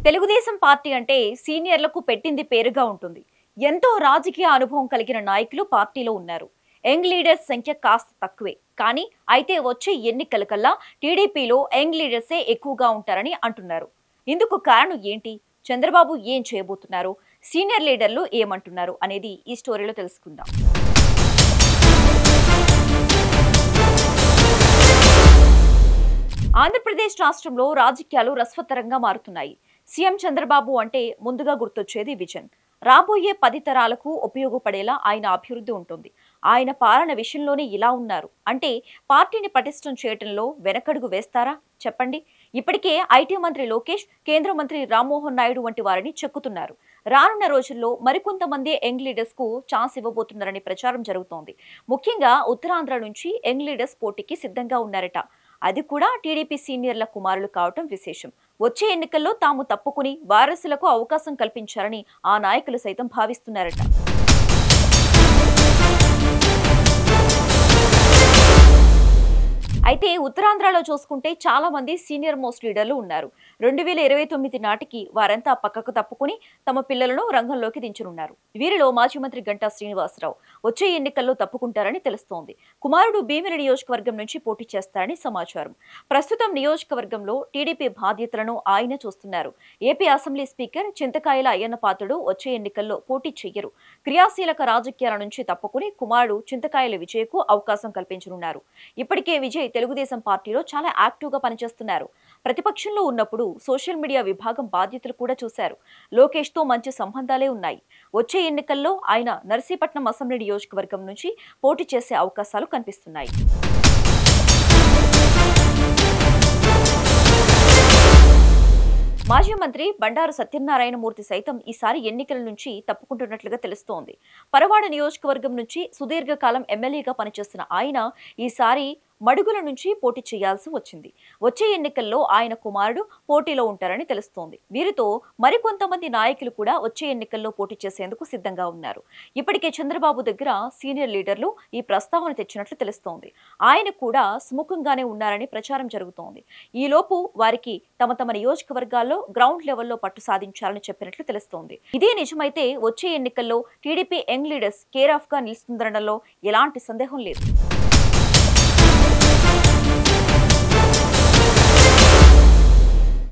Telugu Desam party అంటే సీనియర్లకు పెట్టింది పేరుగా ఉంటుంది. ఎంతో రాజకీయ అనుభవం కలిగిన నాయకులు పార్టీలో ఉన్నారు. యంగ్ లీడర్స్ సంఖ్య కాస్త తక్కువే. కానీ అయితే వచ్చే ఎన్నికల కల్లా టీడీపీలో యంగ్ లీడర్సే ఎక్కువగా ఉంటారని అంటున్నారు. ఇందుకు కారణం ఏంటి? చంద్రబాబు ఏం చేయబోతున్నారు? సీనియర్ లీడర్లు ఏమంటున్నారు అనేది ఈ స్టోరీలో తెలుసుకుందాం. ఆంధ్రప్రదేశ్ రాష్ట్రంలో రాజకీయాలు రసవత్తరంగా మారుతున్నాయి. సీఎం చంద్రబాబు అంటే ముందుగా గుర్తొచ్చేది విజన్. రాబోయే 10 తరాలకు ఉపయోగపడేలా ఆయన అభివృద్ధి ఉంటుంది. ఆయన పాలన విషయంలోనే ఇలా ఉన్నారు అంటే పార్టీని పటిష్టం చేయడంలో వెనకడుగు వేస్తారా చెప్పండి. ఇప్పటికే ఐటీ మంత్రి లోకేష్, కేంద్ర మంత్రి రామ్మోహన్ నాయుడు వంటి వారిని చెక్కుతున్నారు. రానున్న రోజుల్లో మరికొంతమంది యంగ్ లీడర్స్ కు ఛాన్స్ ఇవ్వబోతున్నారని ప్రచారం జరుగుతోంది. ముఖ్యంగా ఉత్తరాంధ్ర నుంచి యంగ్ లీడర్స్ పోటీకి సిద్ధంగా ఉన్నారట. అది కూడా టీడీపీ సీనియర్ల కుమారులు కావటం విశేషం. వచ్చే ఎన్నికల్లో తాము తప్పుకుని వారసులకు అవకాశం కల్పించారని ఆ నాయకులు సైతం భావిస్తున్నారట. అయితే ఉత్తరాంధ్రలో చూసుకుంటే చాలా మంది సీనియర్ మోస్ట్ లీడర్లు ఉన్నారు. 2029 నాటికి వారంతా పక్కకు తప్పుకుని తమ పిల్లలను రంగంలోకి దించనున్నారు. వీరిలో మాజీ మంత్రి గంటా శ్రీనివాసరావు వచ్చే ఎన్నికల్లో తప్పుకుంటారని తెలుస్తోంది. కుమారుడు భీమిలి నియోజకవర్గం నుంచి పోటీ చేస్తారని సమాచారం. ప్రస్తుతం నియోజకవర్గంలో టీడీపీ బాధ్యతలను ఆయన చూస్తున్నారు. ఏపీ అసెంబ్లీ స్పీకర్ చింతకాయల అయ్యన్న పాత్రుడు వచ్చే ఎన్నికల్లో పోటీ చెయ్యరు. క్రియాశీలక రాజకీయాల నుంచి తప్పుకుని కుమారుడు చింతకాయల విజయ్కు అవకాశం కల్పించనున్నారు. ఇప్పటికే విజయ్ తెలుగుదేశం పార్టీలో చాలా యాక్టివ్ గా పనిచేస్తున్నారు. ప్రతిపక్షంలో ఉన్నప్పుడు సోషల్ మీడియా విభాగం బాధ్యతలు కూడా చూశారు. లోకేష్ తో మంచి సంబంధాలే ఉన్నాయి. వచ్చే ఎన్నికల్లో ఆయన నర్సీపట్నం అసెంబ్లీ నియోజకవర్గం నుంచి పోటీ చేసే అవకాశాలు కనిపిస్తున్నాయి. మాజీ మంత్రి బండారు సత్యనారాయణమూర్తి సైతం ఈసారి ఎన్నికల నుంచి తప్పుకుంటున్నట్లుగా తెలుస్తోంది. పరవాడ నియోజకవర్గం నుంచి సుదీర్ఘకాలం ఎమ్మెల్యేగా పనిచేస్తున్న ఆయన ఈసారి మడుగుల నుంచి పోటీ చేయాల్సి వచ్చింది. వచ్చే ఎన్నికల్లో ఆయన కుమారుడు పోటీలో ఉంటారని తెలుస్తోంది. వీరితో మరికొంతమంది నాయకులు కూడా వచ్చే ఎన్నికల్లో పోటీ చేసేందుకు సిద్ధంగా ఉన్నారు. ఇప్పటికే చంద్రబాబు దగ్గర సీనియర్ లీడర్లు ఈ ప్రస్తావన తెచ్చినట్లు తెలుస్తోంది. ఆయన కూడా సుముఖంగానే ఉన్నారని ప్రచారం జరుగుతోంది. ఈలోపు వారికి తమ తమ నియోజకవర్గాల్లో గ్రౌండ్ లెవెల్లో పట్టు సాధించాలని చెప్పినట్లు తెలుస్తోంది. ఇదే నిజమైతే వచ్చే ఎన్నికల్లో TDP young leaders care of గా నిలుస్తుందనడంలో ఎలాంటి సందేహం లేదు.